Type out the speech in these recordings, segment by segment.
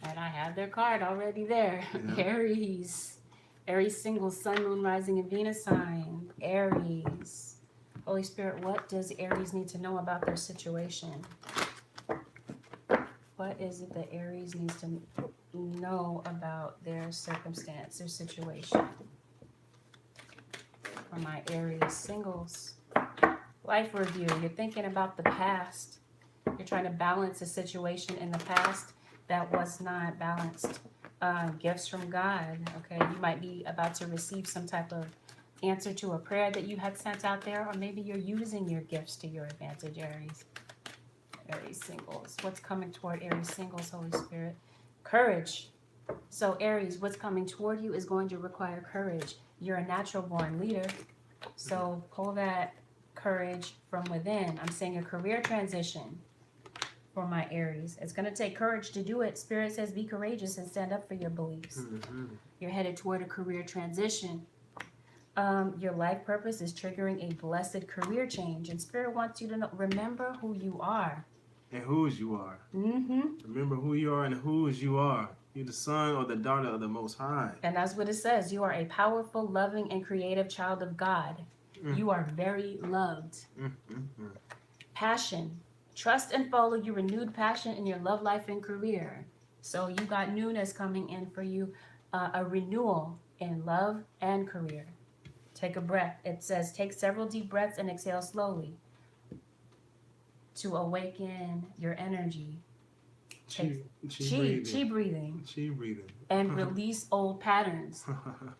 And I have their card already there. Yeah. Aries. Aries single, sun, moon, rising, and Venus sign. Aries. Holy Spirit, what does Aries need to know about their situation? What is it that Aries needs to know about their circumstance, their situation? For my Aries singles. Life review. You're thinking about the past. You're trying to balance a situation in the past that was not balanced. Gifts from God. Okay, you might be about to receive some type of answer to a prayer that you had sent out there, or maybe you're using your gifts to your advantage, Aries. Aries singles. What's coming toward Aries singles, Holy Spirit? Courage. So, Aries, what's coming toward you is going to require courage. You're a natural born leader. So, pull that courage from within. I'm saying a career transition for my Aries. It's going to take courage to do it. Spirit says be courageous and stand up for your beliefs. Mm-hmm. You're headed toward a career transition. Your life purpose is triggering a blessed career change. And Spirit wants you to know, remember who you are. And whose you are. Mm-hmm. Remember who you are and whose you are. You're the son or the daughter of the Most High. And that's what it says. You are a powerful, loving, and creative child of God. Mm. You are very loved. Mm. Passion. Trust and follow your renewed passion in your love life and career. So you got newness coming in for you, a renewal in love and career. Take a breath. It says take several deep breaths and exhale slowly to awaken your energy. Chi breathing. Chi breathing. And release old patterns.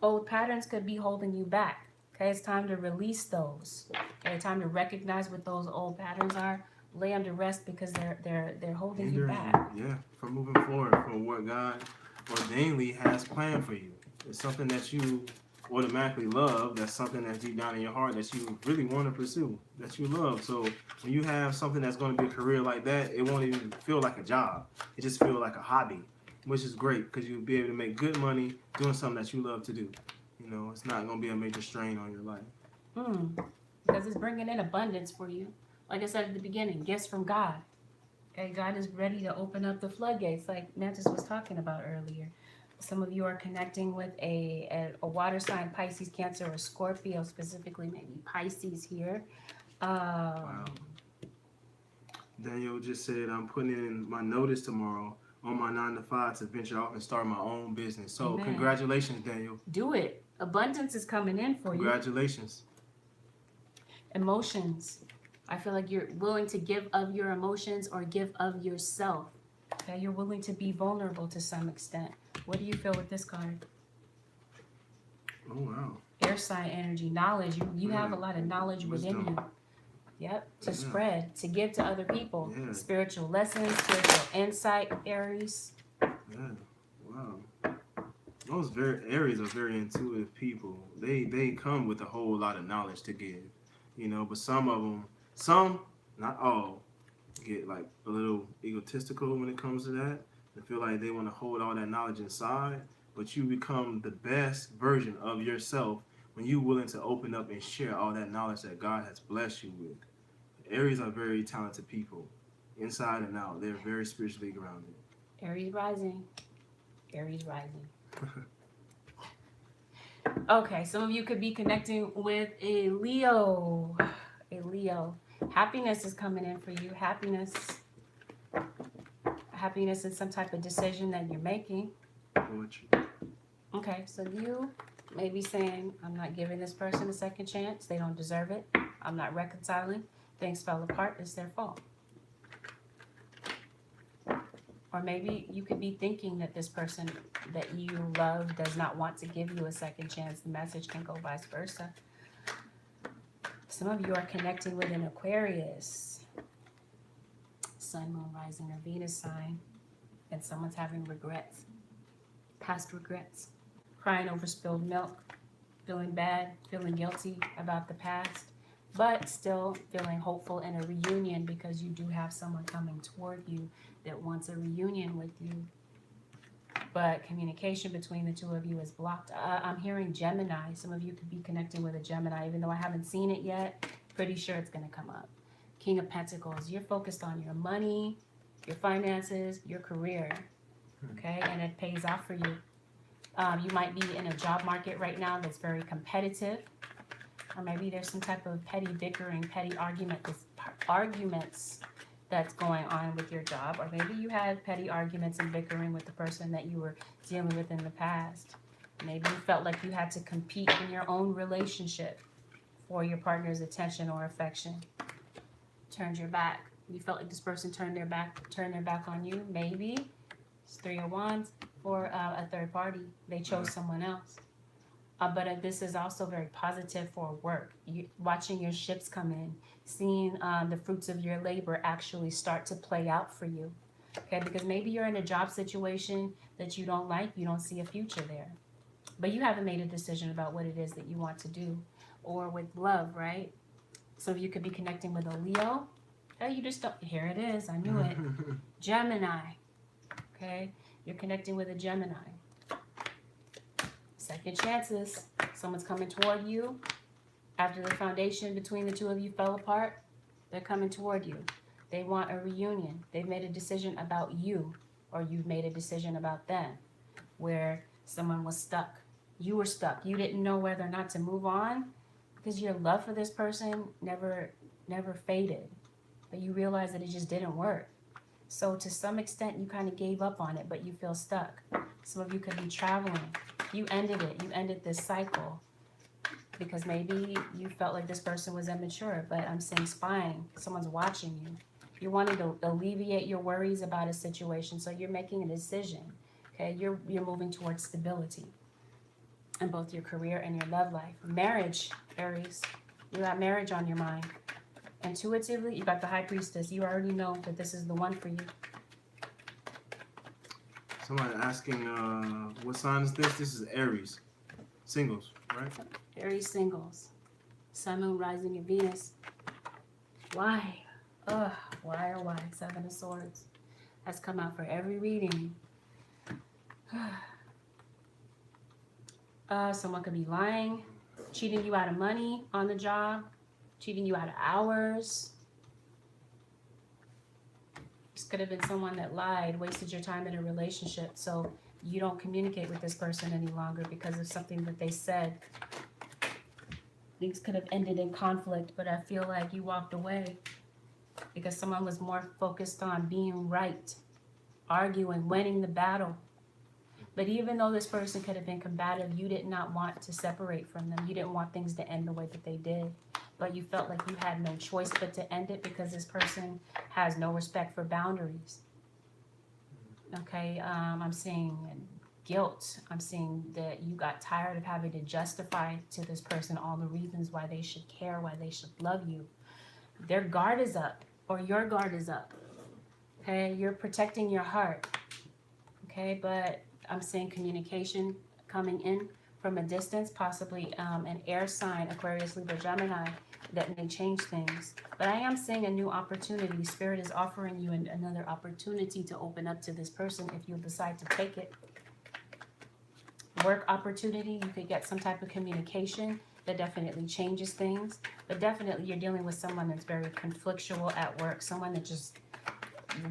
Old patterns could be holding you back. Okay, it's time to release those. Okay, time to recognize what those old patterns are. Lay them to rest because they're holding you back. Yeah, from moving forward from what God ordainedly has planned for you. It's something that you automatically love. That's something that's deep down in your heart that you really want to pursue, that you love. So when you have something that's going to be a career like that, it won't even feel like a job. It just feels like a hobby, which is great because you'll be able to make good money doing something that you love to do. You know, it's not going to be a major strain on your life. Because it's bringing in abundance for you. Like I said at the beginning, gifts from God. Okay, God is ready to open up the floodgates like Mantis was talking about earlier. Some of you are connecting with a water sign, Pisces, Cancer, or Scorpio, specifically maybe Pisces here. Wow. Daniel just said, I'm putting in my notice tomorrow on my 9 to 5 to venture off and start my own business. So Amen. Congratulations, Daniel. Do it. Abundance is coming in for Congratulations. You. Emotions. I feel like you're willing to give of your emotions or give of yourself. Okay, you're willing to be vulnerable to some extent. What do you feel with this card? Oh, wow. Air sign energy, knowledge. You have a lot of knowledge within you. Yep, to spread, to give to other people. Yeah. Spiritual lessons, spiritual insight, Aries. Yeah, wow. Those Aries are very intuitive people. They come with a whole lot of knowledge to give, you know. But some of them, not all, get like a little egotistical when it comes to that. They feel like they want to hold all that knowledge inside. But you become the best version of yourself when you're willing to open up and share all that knowledge that God has blessed you with. Aries are very talented people, inside and out. They're very spiritually grounded. Aries rising. Aries rising. Okay, some of you could be connecting with a Leo. A Leo. Happiness is coming in for you. Happiness is some type of decision that you're making. Poetry. Okay, so you may be saying, I'm not giving this person a second chance. They don't deserve it. I'm not reconciling. Things fell apart. It's their fault. Or maybe you could be thinking that this person that you love does not want to give you a second chance. The message can go vice versa. Some of you are connecting with an Aquarius, Sun, Moon, Rising, or Venus sign, and someone's having regrets, past regrets, crying over spilled milk, feeling bad, feeling guilty about the past, but still feeling hopeful in a reunion because you do have someone coming toward you that wants a reunion with you. But communication between the two of you is blocked. I'm hearing Gemini. Some of you could be connecting with a Gemini, even though I haven't seen it yet. Pretty sure it's going to come up. King of Pentacles. You're focused on your money, your finances, your career. okay? And it pays off for you. You might be in a job market right now that's very competitive, or maybe there's some type of petty bickering, petty arguments that's going on with your job, or maybe you had petty arguments and bickering with the person that you were dealing with in the past. Maybe you felt like you had to compete in your own relationship for your partner's attention or affection. Turned your back. You felt like this person turned their back on you. Maybe it's 3 of Wands or a third party. They chose someone else. But this is also very positive for work. Watching your ships come in, seeing the fruits of your labor actually start to play out for you. Okay, because maybe you're in a job situation that you don't like, you don't see a future there. But you haven't made a decision about what it is that you want to do. Or with love, right? Some of you could be connecting with a Leo. Oh, you just don't. Here it is. I knew it. Gemini. Okay, you're connecting with a Gemini. Second chances. Someone's coming toward you. After the foundation between the two of you fell apart, they're coming toward you. They want a reunion. They've made a decision about you, or you've made a decision about them, where someone was stuck. You were stuck. You didn't know whether or not to move on because your love for this person never faded. But you realized that it just didn't work. So to some extent, you kind of gave up on it, but you feel stuck. Some of you could be traveling. You ended it. You ended this cycle because maybe you felt like this person was immature, but I'm saying spying. Someone's watching you. You're wanting to alleviate your worries about a situation, so you're making a decision. Okay, you're moving towards stability in both your career and your love life. Marriage, Aries. You got marriage on your mind. Intuitively, you got the High Priestess. You already know that this is the one for you. Somebody asking, what sign is this? This is Aries. Singles, right? Aries singles. Sun, Moon, rising in Venus. Why? Why oh why? 7 of Swords. That's come out for every reading. Someone could be lying, cheating you out of money on the job, cheating you out of hours. This could have been someone that lied, wasted your time in a relationship, so you don't communicate with this person any longer because of something that they said. Things could have ended in conflict, but I feel like you walked away because someone was more focused on being right, arguing, winning the battle. But even though this person could have been combative, you did not want to separate from them. You didn't want things to end the way that they did. But you felt like you had no choice but to end it because this person has no respect for boundaries. Okay, I'm seeing guilt. I'm seeing that you got tired of having to justify to this person all the reasons why they should care, why they should love you. Their guard is up, or your guard is up. Okay, you're protecting your heart. Okay, but I'm seeing communication coming in from a distance, possibly an air sign, Aquarius, Libra, Gemini, that may change things. But I am seeing a new opportunity. Spirit is offering you another opportunity to open up to this person if you decide to take it. Work opportunity, you could get some type of communication that definitely changes things. But definitely you're dealing with someone that's very conflictual at work, someone that just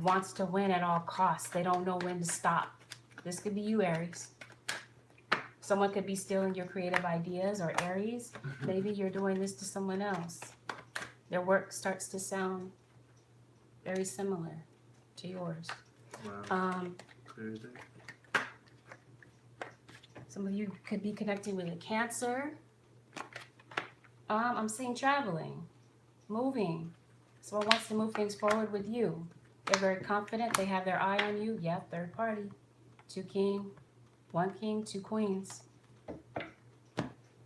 wants to win at all costs. They don't know when to stop. This could be you, Aries. Someone could be stealing your creative ideas, or Aries, maybe you're doing this to someone else. Their work starts to sound very similar to yours. Wow. Some of you could be connecting with a Cancer. I'm seeing traveling, moving. Someone wants to move things forward with you. They're very confident. They have their eye on you. Yeah, third party. 2 king, 1 king, 2 queens.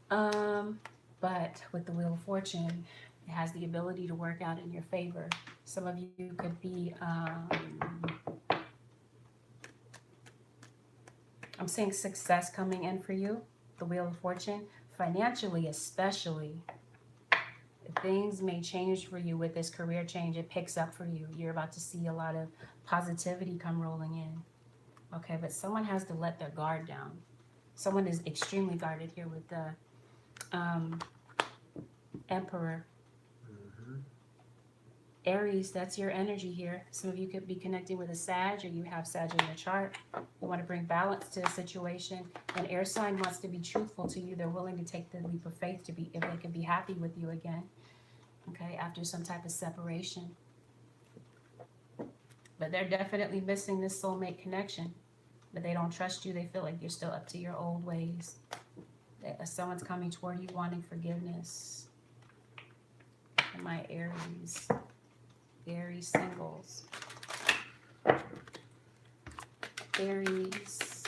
But with the Wheel of Fortune, it has the ability to work out in your favor. Some of you could be, I'm seeing success coming in for you, the Wheel of Fortune, financially especially. Things may change for you with this career change. It picks up for you. You're about to see a lot of positivity come rolling in. Okay, but someone has to let their guard down. Someone is extremely guarded here with the Emperor. Aries, that's your energy here. Some of you could be connecting with a Sag, or you have Sag in your chart. You want to bring balance to a situation. An air sign wants to be truthful to you. They're willing to take the leap of faith to be, if they can be happy with you again, okay, after some type of separation. But they're definitely missing this soulmate connection. But they don't trust you. They feel like you're still up to your old ways. That someone's coming toward you wanting forgiveness. And my Aries. Aries singles. Aries.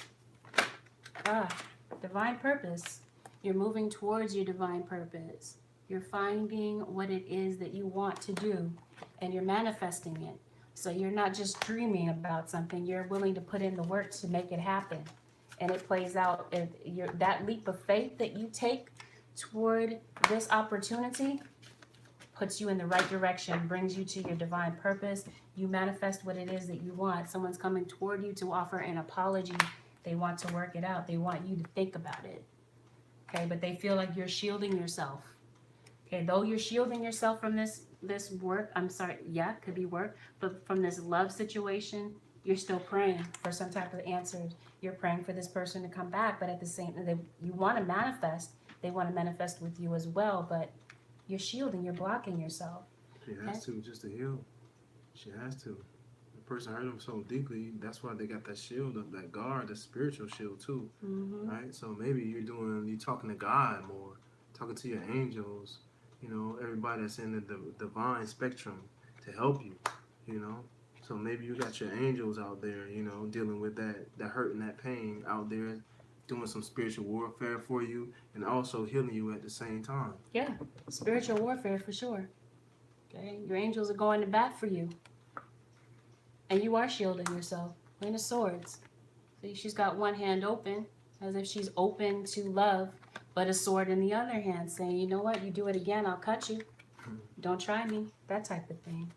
Divine purpose. You're moving towards your divine purpose. You're finding what it is that you want to do, and you're manifesting it. So you're not just dreaming about something. You're willing to put in the work to make it happen. And it plays out. That leap of faith that you take toward this opportunity puts you in the right direction, brings you to your divine purpose. You manifest what it is that you want. Someone's coming toward you to offer an apology. They want to work it out. They want you to think about it. Okay, but they feel like you're shielding yourself. Okay, though you're shielding yourself from this work, could be work, but from this love situation, you're still praying for some type of answer. You're praying for this person to come back, but at the same time, you want to manifest. They want to manifest with you as well, but you're shielding, you're blocking yourself. She has to, just to heal. She has to. The person hurt them so deeply, that's why they got that shield up, that guard, that spiritual shield too. Mm-hmm. Right? So maybe you're talking to God more, talking to your angels, everybody that's in the divine spectrum to help you, So maybe you got your angels out there, dealing with that hurt and that pain out there, doing some spiritual warfare for you, and also healing you at the same time. Yeah, spiritual warfare for sure. Okay, your angels are going to bat for you. And you are shielding yourself. Queen of Swords. See, she's got one hand open, as if she's open to love, but a sword in the other hand, saying, you know what, you do it again, I'll cut you. Don't try me. That type of thing.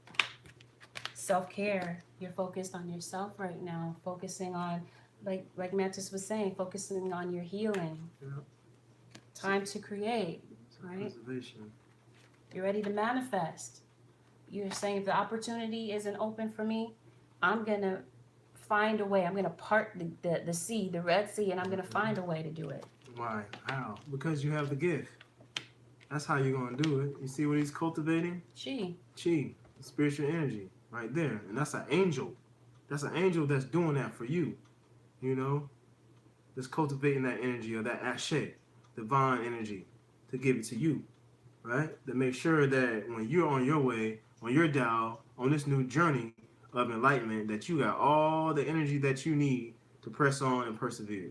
Self-care. You're focused on yourself right now, focusing on, like Mantis was saying, focusing on your healing. Yeah. Time to create, right? You're ready to manifest. You're saying, if the opportunity isn't open for me, I'm going to find a way. I'm going to part the sea, the Red Sea, and I'm going to find a way to do it. Why? How? Because you have the gift. That's how you're going to do it. You see what he's cultivating? Chi, spiritual energy, right there. And that's an angel. That's an angel that's doing that for you, That's cultivating that energy, or that ashe, divine energy, to give it to you, right? To make sure that when you're on your way, on your dial, on this new journey of enlightenment, that you got all the energy that you need to press on and persevere,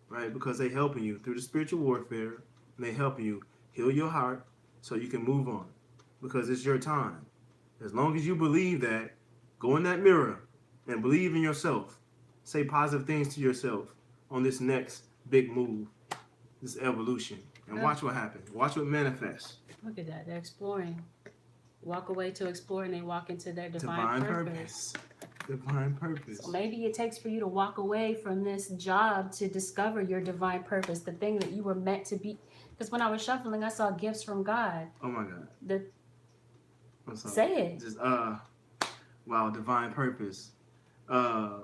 right? Because they're helping you through the spiritual warfare, and they helping you heal your heart so you can move on, because it's your time. As long as you believe that, go in that mirror and believe in yourself. Say positive things to yourself on this next big move, this evolution, and watch what happens. Watch what manifests. Look at that. They're exploring. Walk away to explore, and they walk into their divine purpose. Divine purpose. So maybe it takes for you to walk away from this job to discover your divine purpose, the thing that you were meant to be. Because when I was shuffling, I saw gifts from God. Oh my God. Say it. Just wow, divine purpose. I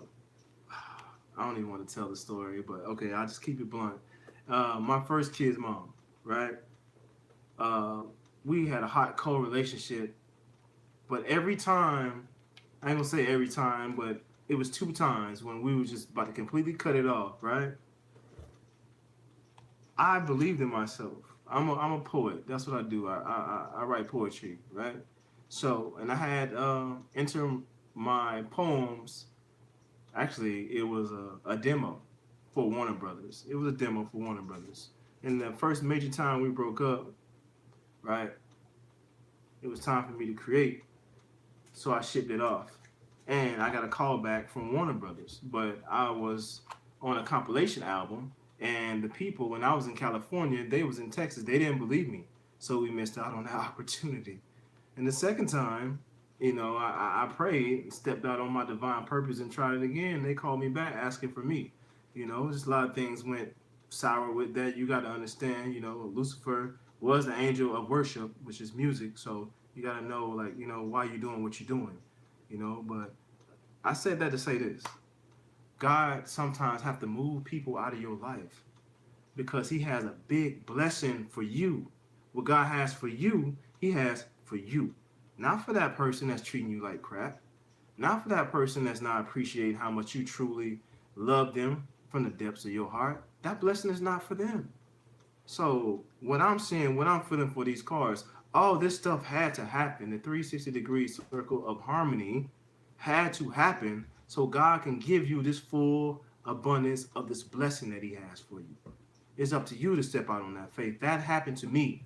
don't even want to tell the story, but okay, I'll just keep it blunt. My first kid's mom, right? We had a hot, cold relationship, but every time, I ain't gonna say every time, but it was 2 times when we were just about to completely cut it off, right? I believed in myself. I'm a poet. That's what I do. I write poetry, right? So, and I had enter my poems. Actually, it was a demo for Warner Brothers. It was a demo for Warner Brothers. And the first major time we broke up, right, it was time for me to create. So I shipped it off. And I got a call back from Warner Brothers. But I was on a compilation album. And the people, when I was in California, they was in Texas. They didn't believe me. So we missed out on that opportunity. And the second time, I prayed, stepped out on my divine purpose and tried it again. They called me back asking for me. Just a lot of things went sour with that. You got to understand, Lucifer was the angel of worship, which is music. So, You got to know, like, you know, why you're doing what you're doing, you know. But I said that to say this. God sometimes have to move people out of your life because he has a big blessing for you. What God has for you, he has for you. Not for that person that's treating you like crap. Not for that person that's not appreciating how much you truly love them from the depths of your heart. That blessing is not for them. So what I'm seeing, what I'm feeling for these cards, all this stuff had to happen. The 360-degree circle of harmony had to happen so God can give you this full abundance of this blessing that he has for you. It's up to you to step out on that faith. That happened to me.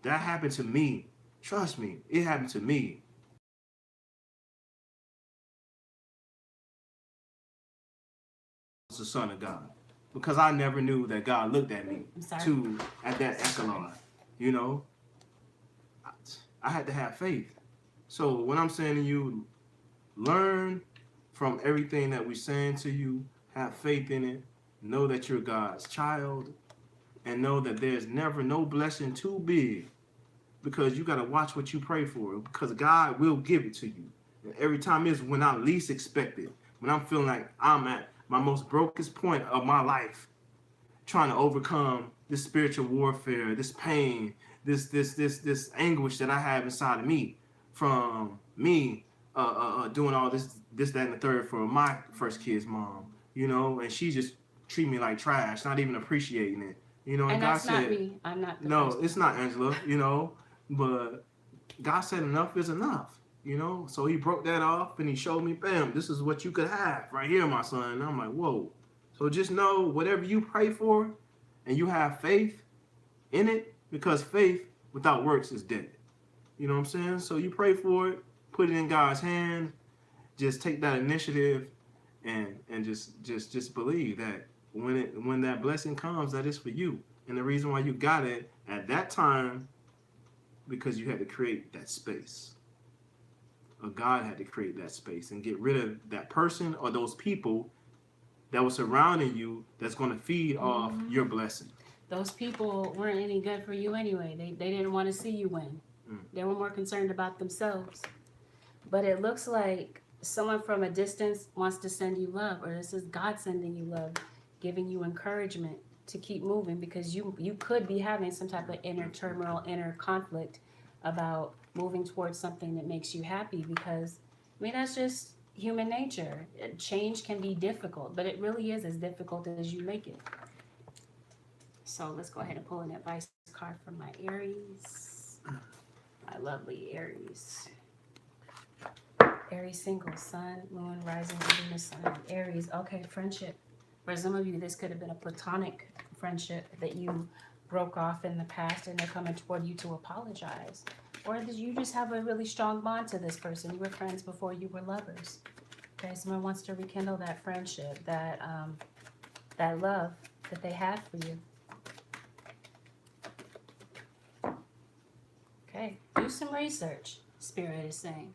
That happened to me. Trust me, it happened to me. I was the son of God. Because I never knew that God looked at me at that echelon. You know, I had to have faith. So what I'm saying to you, learn from everything that we're saying to you, have faith in it, know that you're God's child, and know that there's never no blessing too big, because you got to watch what you pray for, because God will give it to you. And every time is when I least expect it, when I'm feeling like I'm at my most brokest point of my life, trying to overcome this spiritual warfare, this pain, this anguish that I have inside of me from me doing all this, that, and the third for my first kid's mom, you know, and she just treat me like trash, not even appreciating it, you know. And God that's said, not me. I'm not the no, person. it's not Angela, you know, but God said enough is enough, you know. So he broke that off and he showed me, bam, this is what you could have right here, my son. And I'm like, whoa. So just know whatever you pray for and you have faith in it, because faith without works is dead. You know what I'm saying? So you pray for it, put it in God's hand, just take that initiative and just believe that when that blessing comes, that is for you. And the reason why you got it at that time, because you had to create that space. Or God had to create that space and get rid of that person or those people that was surrounding you that's going to feed off your blessing. Those people weren't any good for you anyway. They didn't want to see you win. They were more concerned about themselves. But it looks like someone from a distance wants to send you love, or this is God sending you love, giving you encouragement to keep moving, because you could be having some type of inner turmoil, inner conflict about moving towards something that makes you happy, because, I mean, that's just human nature. Change can be difficult, but it really is as difficult as you make it. So let's go ahead and pull an advice card from my Aries. My lovely Aries. Aries single, sun, moon, rising, Venus, sun. Aries, okay, friendship. For some of you, this could have been a platonic friendship that you broke off in the past and they're coming toward you to apologize. Or that you just have a really strong bond to this person. You were friends before you were lovers. Okay, someone wants to rekindle that friendship, that love that they have for you. Okay, do some research, Spirit is saying.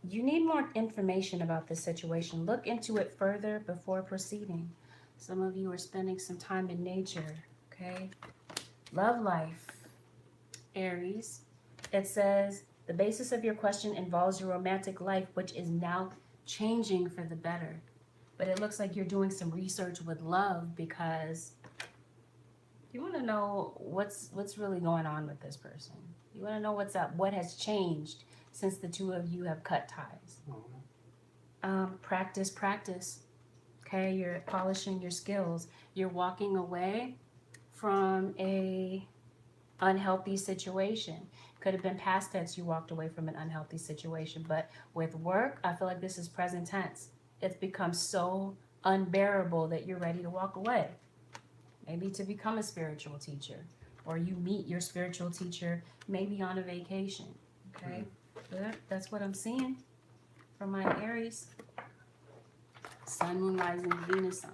You need more information about this situation. Look into it further before proceeding. Some of you are spending some time in nature, okay? Love life, Aries. It says, the basis of your question involves your romantic life, which is now changing for the better. But it looks like you're doing some research with love, because you want to know what's really going on with this person. You want to know what's up, what has changed since the two of you have cut ties. Practice. Okay, you're polishing your skills. You're walking away from a unhealthy situation. Could have been past tense, you walked away from an unhealthy situation. But with work, I feel like this is present tense. It's become so unbearable that you're ready to walk away. Maybe to become a spiritual teacher, or you meet your spiritual teacher maybe on a vacation. Okay, that's what I'm seeing from my Aries. Sun, moon, rising, Venus sign.